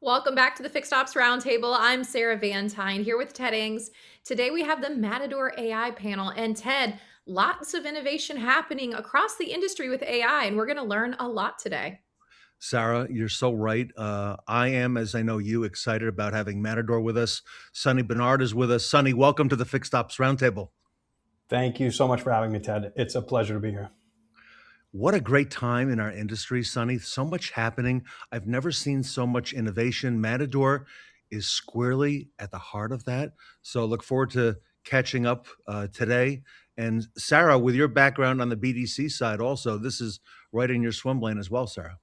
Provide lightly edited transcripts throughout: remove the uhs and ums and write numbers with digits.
Welcome back to the Fixed Ops Roundtable. I'm Sarah Van Tyne here with Ted Ings. Today we have the Matador AI panel. And Ted, lots of innovation happening across the industry with AI, and we're going to learn a lot today. Sarah, you're so right. I am, as I know you, excited about having Matador with us. Sonny Bonnard is with us. Sonny, welcome to the Fixed Ops Roundtable. Thank you so much for having me, Ted. It's a pleasure to be here. What a great time in our industry, Sonny. So much happening. I've never seen so much innovation. Matador is squarely at the heart of that. So look forward to catching up today. And Sarah, with your background on the BDC side, also, this is right in your swim lane as well, Sarah.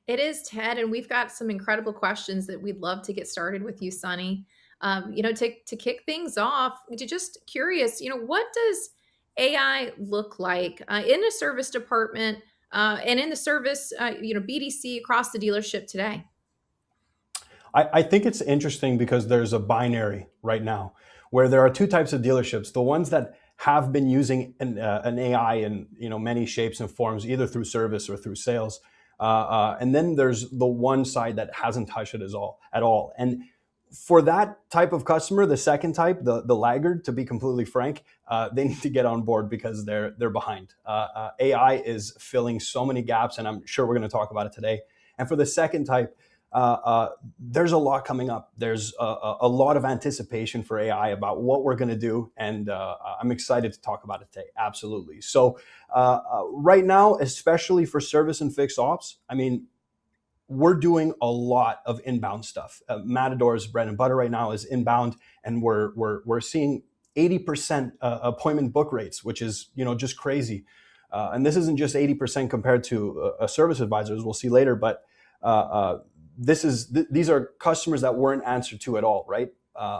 It is, Ted, and we've got some incredible questions that we'd love to get started with you, Sonny. To kick things off, just curious, what does AI look like in a service department and in the service, BDC across the dealership today? I think it's interesting because there's a binary right now where there are two types of dealerships. The ones that have been using an AI in many shapes and forms, either through service or through sales. And then there's the one side that hasn't touched it at all. And for that type of customer, the second type, the laggard, to be completely frank, they need to get on board because they're behind. AI is filling so many gaps, and I'm sure we're going to talk about it today. And for the second type, there's a lot coming up. There's a lot of anticipation for AI about what we're going to do, and I'm excited to talk about it today. Absolutely. So right now, especially for service and fixed ops, I mean, we're doing a lot of inbound stuff. Matador's bread and butter right now is inbound, and we're seeing 80% appointment book rates, which is just crazy. And this isn't just 80% compared to a service advisor, as we'll see later, but these are customers that weren't answered to at all, right?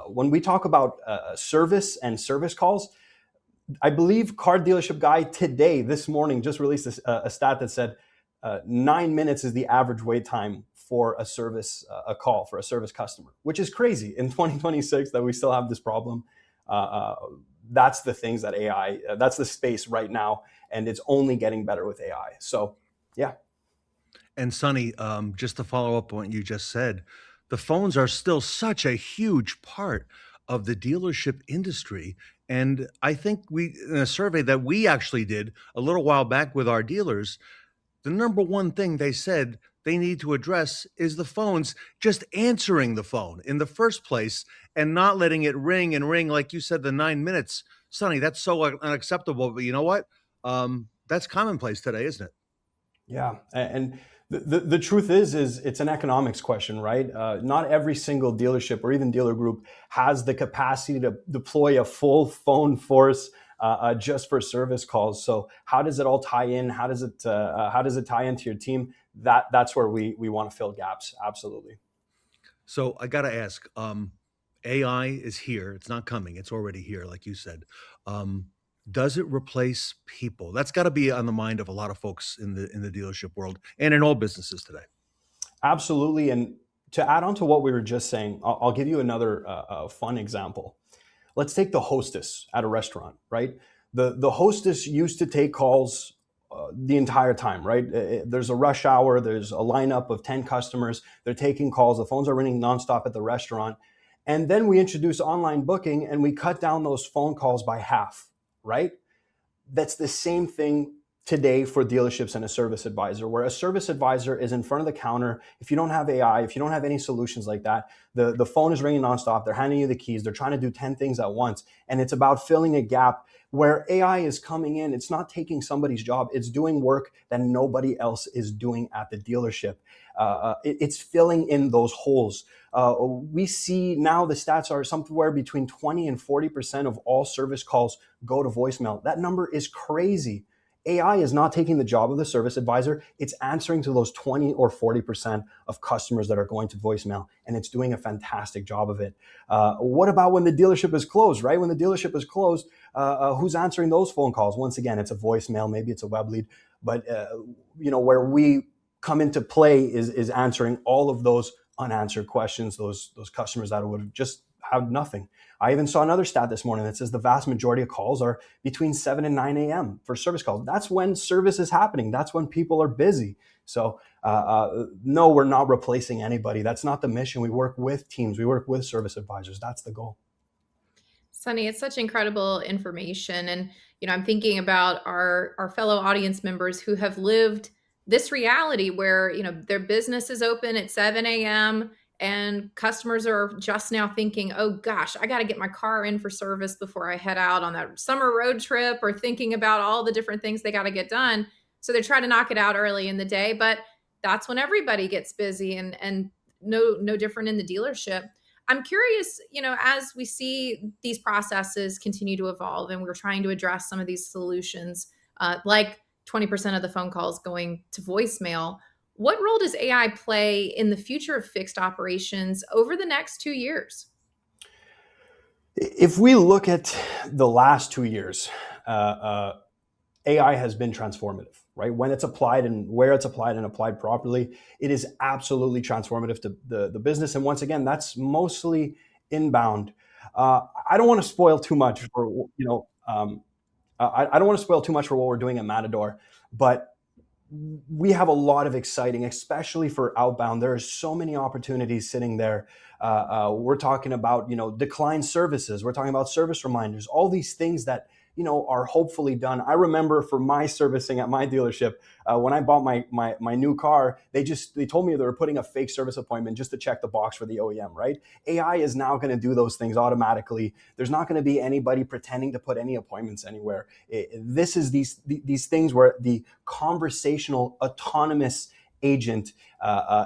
When we talk about service and service calls, I believe Car Dealership Guy today, this morning, just released a stat that said 9 minutes is the average wait time for a call for a service customer, which is crazy in 2026 that we still have this problem. That's the things that AI, that's the space right now, and it's only getting better with AI. So, yeah. And Sonny, just to follow up on what you just said, the phones are still such a huge part of the dealership industry. And I think in a survey that we actually did a little while back with our dealers, the number one thing they said they need to address is the phones, just answering the phone in the first place and not letting it ring and ring, like you said, the 9 minutes. Sonny, that's so unacceptable. But you know what? That's commonplace today, isn't it? Yeah, and the truth is it's an economics question, right? Not every single dealership or even dealer group has the capacity to deploy a full phone force just for service calls. So how does it all tie in? How does it tie into your team? That's where we want to fill gaps. Absolutely. So I got to ask, AI is here. It's not coming. It's already here, like you said. Um, does it replace people? That's got to be on the mind of a lot of folks in the dealership world and in all businesses today. Absolutely. And to add on to what we were just saying, I'll give you another fun example. Let's take the hostess at a restaurant, right? The hostess used to take calls the entire time, right? There's a rush hour, there's a lineup of 10 customers, they're taking calls, the phones are ringing nonstop at the restaurant. And then we introduce online booking and we cut down those phone calls by half, right? That's the same thing today for dealerships and a service advisor, where a service advisor is in front of the counter. If you don't have AI, if you don't have any solutions like that, the phone is ringing nonstop. They're handing you the keys. They're trying to do 10 things at once. And it's about filling a gap where AI is coming in. It's not taking somebody's job. It's doing work that nobody else is doing at the dealership. It's filling in those holes. We see now the stats are somewhere between 20 and 40% of all service calls go to voicemail. That number is crazy. AI is not taking the job of the service advisor. It's answering to those 20 or 40% of customers that are going to voicemail, and it's doing a fantastic job of it. What about when the dealership is closed, right? When the dealership is closed, who's answering those phone calls? Once again, it's a voicemail, maybe it's a web lead, but where we come into play is answering all of those unanswered questions, those customers that would just have nothing. I even saw another stat this morning that says the vast majority of calls are between 7 and 9 a.m. for service calls. That's when service is happening. That's when people are busy. So No, we're not replacing anybody. That's not the mission. We work with teams. We work with service advisors. That's the goal. Sunny, it's such incredible information. And, I'm thinking about our fellow audience members who have lived this reality where, their business is open at 7 a.m. and customers are just now thinking, oh gosh, I got to get my car in for service before I head out on that summer road trip, or thinking about all the different things they got to get done. So they're trying to knock it out early in the day, but that's when everybody gets busy, and no different in the dealership. I'm curious, as we see these processes continue to evolve and we're trying to address some of these solutions, like 20% of the phone calls going to voicemail, what role does AI play in the future of fixed operations over the next 2 years? If we look at the last 2 years, AI has been transformative, right? When it's applied and where it's applied and applied properly, it is absolutely transformative to the business. And once again, that's mostly inbound. I don't want to spoil too much for, I don't want to spoil too much for what we're doing at Matador, but we have a lot of exciting, especially for outbound. There are so many opportunities sitting there. We're talking about, declined services. We're talking about service reminders, all these things that, are hopefully done. I remember for my servicing at my dealership, when I bought my new car, they told me they were putting a fake service appointment just to check the box for the OEM, right? AI is now going to do those things automatically. There's not going to be anybody pretending to put any appointments anywhere. This is these things where the conversational autonomous agent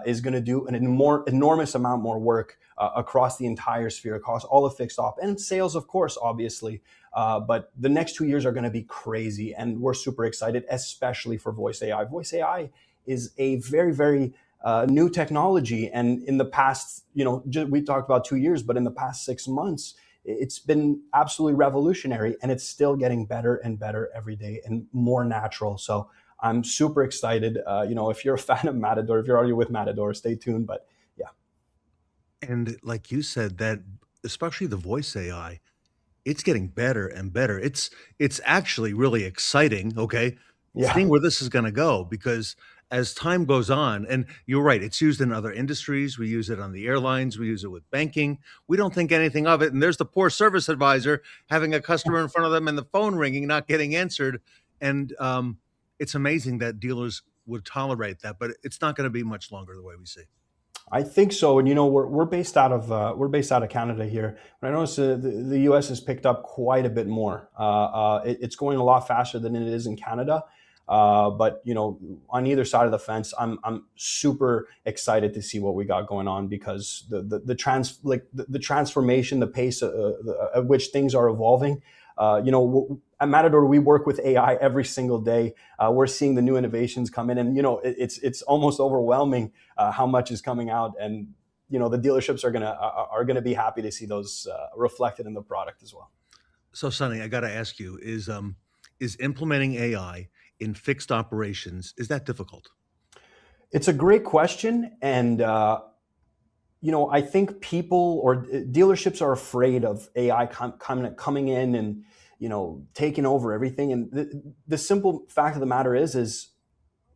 is going to do an enormous amount more work across the entire sphere, across all of fixed op and sales, of course, obviously. But the next 2 years are going to be crazy, and we're super excited, especially for voice AI. Voice AI is a very, very new technology, and in the past, we talked about 2 years, but in the past 6 months, it's been absolutely revolutionary, and it's still getting better and better every day and more natural. So I'm super excited. If you're a fan of Matador, if you're already with Matador, stay tuned. But yeah, And like you said, that especially the voice AI, it's getting better and better. It's actually really exciting, okay, yeah. seeing where this is gonna go because as time goes on and you're right, it's used in other industries. We use it on the airlines, we use it with banking. We don't think anything of it, and there's the poor service advisor having a customer in front of them and the phone ringing, not getting answered, and, it's amazing that dealers would tolerate that, but it's not gonna be much longer the way we see. I think so, and we're based out of Canada here. But I notice the U.S. has picked up quite a bit more. It's going a lot faster than it is in Canada. But on either side of the fence, I'm super excited to see what we got going on because the transformation, the pace at which things are evolving. At Matador, we work with AI every single day. We're seeing the new innovations come in, and it's almost overwhelming how much is coming out, and the dealerships are gonna be happy to see those reflected in the product as well. So, Sonny, I gotta ask you, is implementing AI in fixed operations, is that difficult? It's a great question, and I think people or dealerships are afraid of AI coming in and taking over everything. And the simple fact of the matter is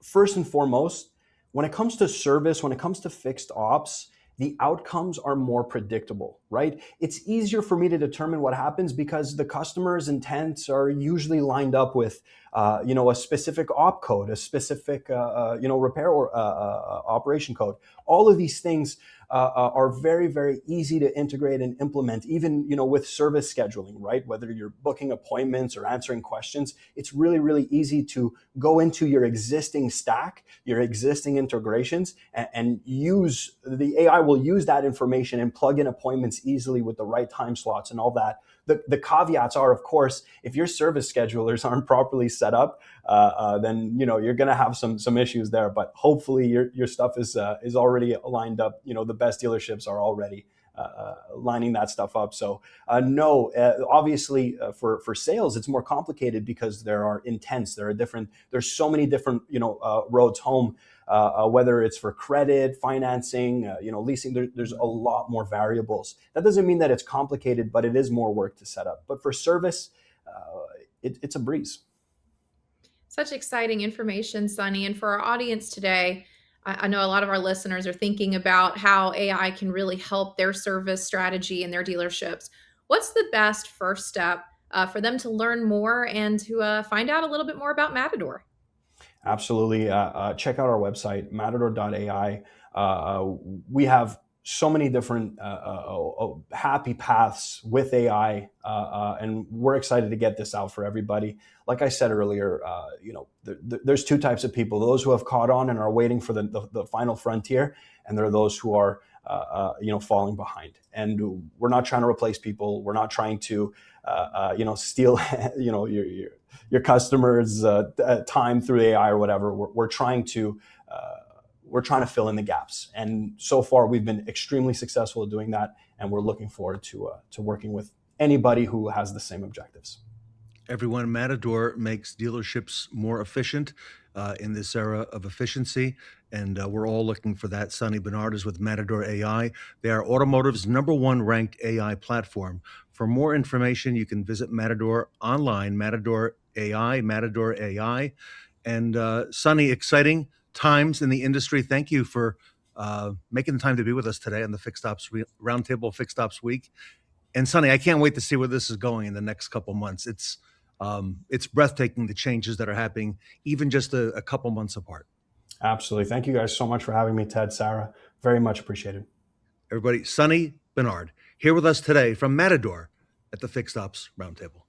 first and foremost, when it comes to service, when it comes to fixed ops, the outcomes are more predictable, right? It's easier for me to determine what happens because the customer's intents are usually lined up with, a specific op code, a specific, repair or operation code. All of these things are very, very easy to integrate and implement, even with service scheduling, right? Whether you're booking appointments or answering questions, it's really, really easy to go into your existing stack, your existing integrations, and use the AI will use that information and plug in appointments easily with the right time slots and all that. The caveats are, of course, if your service schedulers aren't properly set up, then you're going to have some issues there. But hopefully your stuff is already lined up. The best dealerships are already lining that stuff up. So no, obviously for sales, it's more complicated because there are intents. There's so many different roads home. Whether it's for credit, financing, leasing, there's a lot more variables. That doesn't mean that it's complicated, but it is more work to set up. But for service, it's a breeze. Such exciting information, Sunny. And for our audience today, I know a lot of our listeners are thinking about how AI can really help their service strategy and their dealerships. What's the best first step for them to learn more and to find out a little bit more about Matador? Absolutely. Check out our website, matador.ai. We have so many different happy paths with AI, and we're excited to get this out for everybody. Like I said earlier, there's two types of people: those who have caught on and are waiting for the final frontier, and there are those who are falling behind. And we're not trying to replace people. We're not trying to steal your customers' time through AI or whatever. We're trying to fill in the gaps, and so far we've been extremely successful at doing that. And we're looking forward to working with anybody who has the same objectives. Everyone, Matador makes dealerships more efficient in this era of efficiency, and we're all looking for that. Sonny Bonnard is with Matador AI. They are automotive's #1 ranked AI platform. For more information, you can visit Matador online, Matador AI, Matador AI. And Sonny, exciting times in the industry. Thank you for making the time to be with us today on the Fixed Ops Roundtable, Fixed Ops Week. And Sonny, I can't wait to see where this is going in the next couple months. It's breathtaking, the changes that are happening, even just a couple months apart. Absolutely. Thank you guys so much for having me, Ted, Sarah. Very much appreciated. Everybody, Sonny Bonnard here with us today from Matador at the Fixed Ops Roundtable.